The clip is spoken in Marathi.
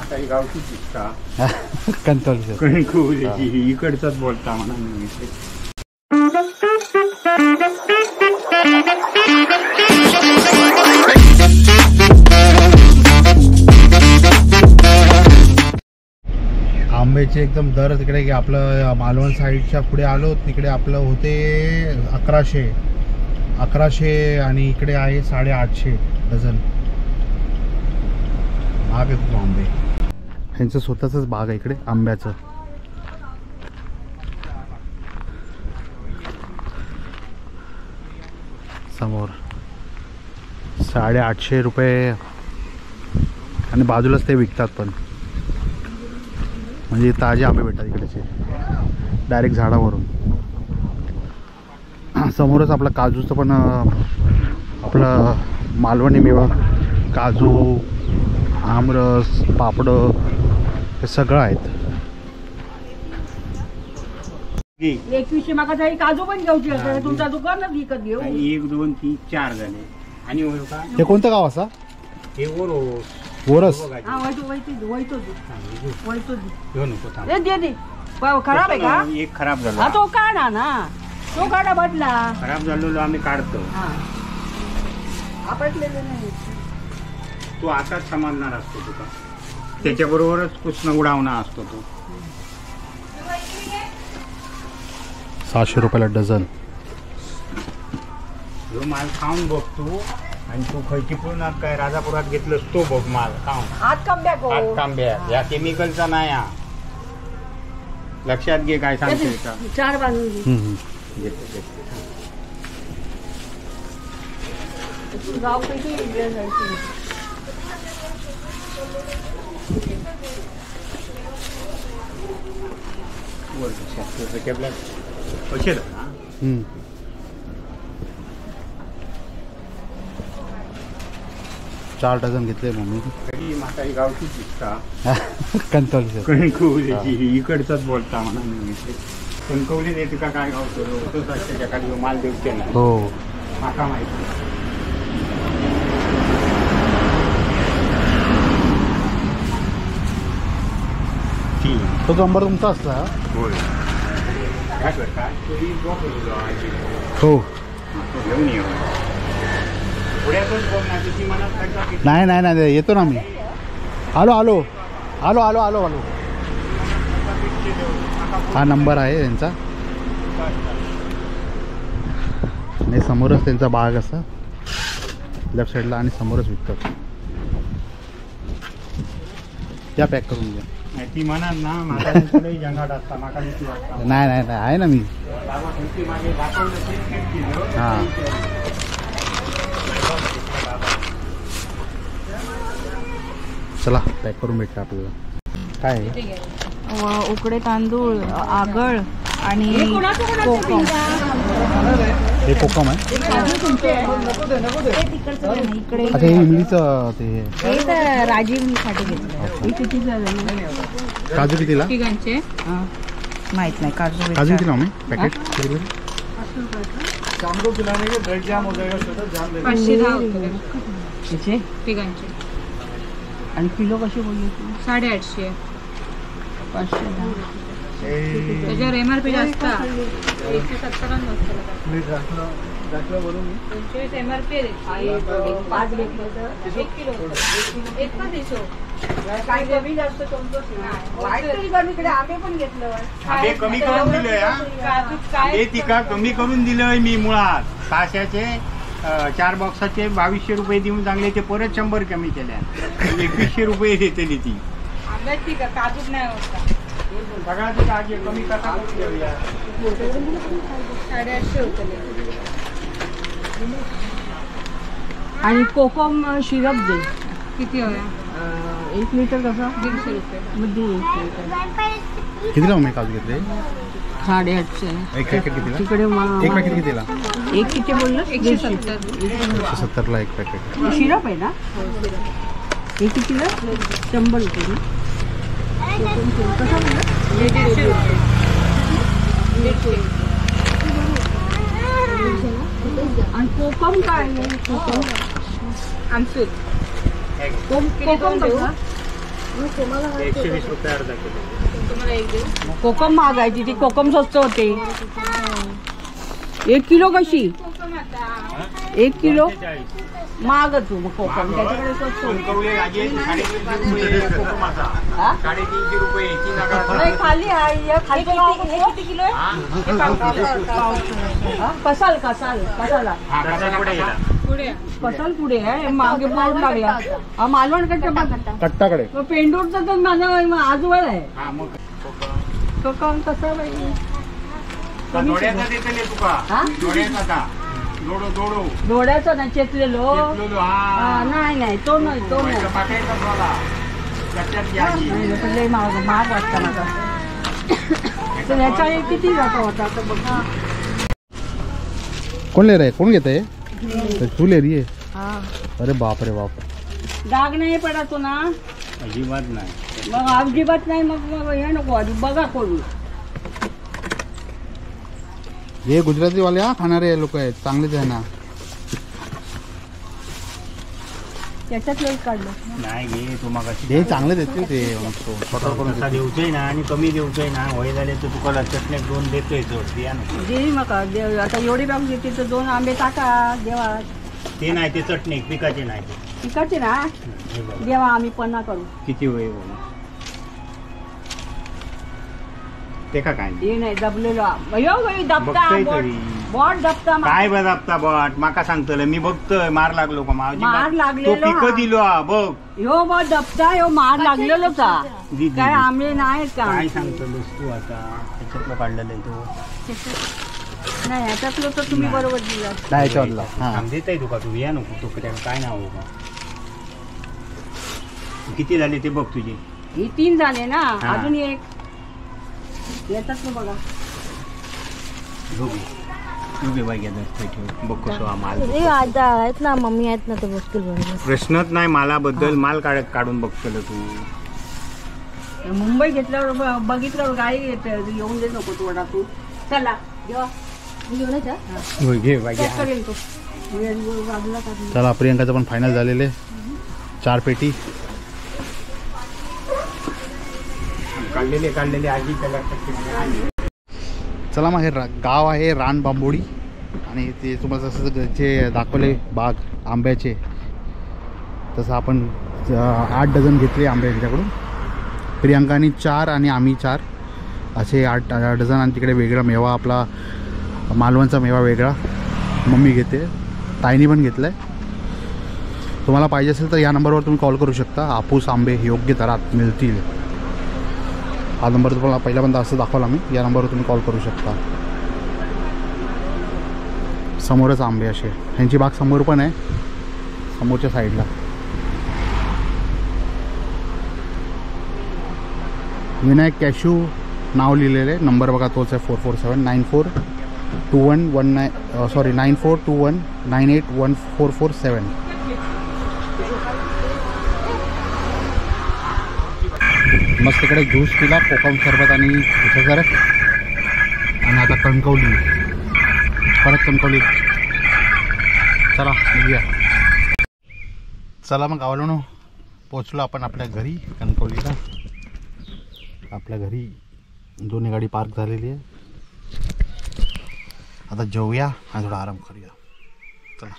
म्हातारी गावची दिसता कंटोली इकडचाच बोलता म्हणा. आंब्याचे एकदम दर तिकडे आपलं मालवण साईडच्या पुढे आलो तिकडे आपलं होते 1100 आणि इकडे आहे 850 डझन. बाग आहे खूप आंबे. ह्यांचं स्वतःच बाग आहे इकडे आंब्याचं. समोर 850 रुपये आणि बाजूलाच ते विकतात पण. म्हणजे ताजे आंबे भेटतात इकडेचे डायरेक्ट झाडावरून. समोरच आपलं काजूचं पण आपलं मालवणी मेवा, काजू, आमरस, पापड हे सगळं आहेत. 2100 माका जाई काजू पण घेऊची असेल तुमचा दुकानात विकत घेऊ. 1 2 3 4 झाले. आणि हे कोणतं गाव असा? हे ओरस. खराब आहे का? एक खराब झाला. हा तो काढा ना, तो काढा बदला. खराब झालेलो आम्ही काढतो. आपटलेले नाही. तो आताच समजणार असतो तुका. त्याच्याबरोबरच कृष्ण उडावणा असतो तो. 600 रुपयाला डझन. जो माल खाऊन बघतो आणि तू खयची पूर्ण काय राजापुरात घेतलंस तो बघ माल खाऊन. हात तांब्या या केमिकलचा नाही. लक्षात घे काय सांगते. 4 बांधून गाव पैसे पैसे 4 डझन घेतले मम्मी. म्हातारी गावची दिसता कणकवली. इकडचाच बोलता म्हणा. कणकवली देते का काय गावतो त्याच्याकडे माल देऊचे ना. हो माका माहिती. तो नंबर तुमचा असता. होय. हो. घेऊन येऊ. नाही येतो ना मी. आलो. हा नंबर आहे त्यांचा. आणि समोरच त्यांचा बाग असा लेफ्ट साईडला आणि समोरच विकतात. त्या पॅक करून घ्या. ती म्हणा ना माझा जंगाट असता माका नाही आहे ना मी. हां चला पॅक करून भेटतं आपल्याला. काय उकडे तांदूळ, आगळ आणि कोकम. हे कोकम आहे. अच्छा हे इमलीचं ते राजीव साठी घेतलं. काजू कितीला? माहित नाही. काजू कितीला मी पॅकेट? 510 आणि किलो कशी बोलली? 850. 510. त्याच्यावर MRP जास्त 170 MRP 5 घेतलं तर 1 किलो 1 पण देशो. काय कमी जास्त आंबे पण घेतलं. आंबे कमी करून दिलंय. हे तिका कमी करून दिलंय मी. मुळात 600चे 4 बॉक्साचे 2200 रुपये देऊन चांगले ते परत 100 कमी केल्या. 2100 रुपये देते ती. आंब्यात ठीक आहे. काजूच नाही होता. सगळ्याची काळजी कमी कसा करून देऊया. 850 होते. आणि कोकम शिरप दे. किती हव्या? 1 लिटर कसा? 150 रुपये. कितीला मम्मी काजू घेतले? 850. एक पॅकेट कितीला? तिकडे एक पॅकेट कितीला? एक किती बोललं? 170 ला एक पॅकेट. शिरप आहे ना? हे कितीला? 100 रुपये ना? कसा बोलला? 150 रुपये. आणि कोकम काय आहे? कोकम आमसूल. कोकम कसा? 120 रुपये अर्धा किलो. तुम्हाला एक देऊ. कोकम महागायची ती कोकम स्वस्त होते. 1 किलो कशी? कोकम आता 1 किलो 45. महागच हो मग कोकम, त्याच्याकडे स्वस्त होते. कणकवली भाजी आहे, 350 रुपये कोकमाचा. हा? 350 रुपये ती नका. नाही खाली आहे, हे खालचं नाव कसं? हे किती किलो आहे? हे पाव किलो. हा? कसाला हा, कसा पुढे गेला. पुढे कसाल पुढे आहे, मागे बोर्ड लागला. हा मालवणकडच्या कट्टाकडे. पेंडूरचा तर माझा आजोळ आहे. हा, मग कोकम कसा बाई? डोळ्याचा देतले तुका. हा? डोळ्याचा का? दोडो. डोळ्याचा ना चेतलेलो. घेतलेलो, हा. नाही तो नाही. पैसा पाठवायचा मला. त्याच्यात घ्यायची. नाही, तर लय महाग वाटतं माझा. तर याचा एक किती जातो होता आता बघा. कोण ले रहा है? कोण घेत आहे? तू ले रही है? हा अरे बाप रे बाप. डाग नाही पडातो ना अजिबात नाही. मग अजिबात नाही. मग हे नको आधी बघा कोणी. हे गुजराती वाले हा खाणारे लोक आहेत, चांगलेच आहे ना. त्याच्यात वेळ काढलं नाही घे तुम्हाला हे चांगले देते ते स्वतः करून कसा देऊचंय ना आणि कमी देऊचंय ना. वय झाले तर तुला चटणी 2 देतोय जोड द्या ना. दे मग आता एवढी बॅग घेते तर 2 आंबे टाका देवा. ते नाही, ते चटणी पिकाचे नाही ते. पिकाचे ना हे बघा. देवा आम्ही पन्ना करू. किती वय बघा. ते का काय हे नाही दबलेलो दबता बघतोय तरी. बॉट दबता काय बघता बट माका सांगतलं मी बघतोय. मार लागलो का माझी मार लागलेलो तो पिक हा. दिलो हा, बघ. ह्यो बॉट दबता ह्यो मार लागलेलो का? दीदी. काय आंबे नाहीत का? काय सांगतलंस तू आता? त्याच्यातलं काढलेलं आहे तो. नाही ह्याच्यातलं तर तुम्ही नाही. बरोबर दिला. डायचॉनला. हा. थांब देत आहे तुका. तू या नको तो काय नाव हो का? किती झाले ते बघ तुझे. ही 3 झाले ना. हा. अजून एक याच्यातलं बघा. उभे बाई घ्या ठेव. बघ कसं हा माल. आता आहेत ना मम्मी आहेत ना ते मुश्किल बरोबर. प्रश्नच नाही मालाबद्दल. माल काढून बघतलं तू. मुंबई घेतल्यावर बघितल्यावर गाडी येऊन दे नको तू तू. चला जेव्हा घे बाई घ्या. करेल तो बाजूला काढून. चला प्रियंकाचं पण फायनल झालेले 4 पेटी. काढलेले आजी त्याला टक्के. चला मग हे गाव आहे रान बांबोडी. आणि ते तुम्हाला जसं जे दाखवले बाग आंब्याचे तसं आपण 8 डझन घेतले आंबे त्यांच्याकडून. प्रियंकानी 4 आणि आम्ही 4 असे 8 डझन. आणि तिकडे वेगळा मेवा आपला मालवणचा मेवा वेगळा मम्मी घेते. ताईनी पण घेतला आहे. तुम्हाला पाहिजे असेल तर या नंबरवर तुम्ही कॉल करू शकता. हापूस आंबे योग्य दरात मिळतील. हा नंबर तुम्हाला पहिल्यांदा असं दाखवला मी. या नंबरवर तुम्ही कॉल करू शकता. समोरच आंबे असे. ह्यांची बाग समोर पण आहे, समोरच्या साईडला. विनायक कॅशू नाव लिहिलेले. नंबर बघा तोच आहे 9421981447. मस्त इकडे ज्यूस पिला, कोकम सरबत आणि सरबत. आणि आता कणकवली, परत कणकवली. चला निघूया. चला मग गावाला पोचलो आपण आपल्या घरी कणकवलीला. आपल्या घरी दोन्ही गाडी पार्क झालेली आहे. आता जेवूया आणि थोडा आराम करूया. चला.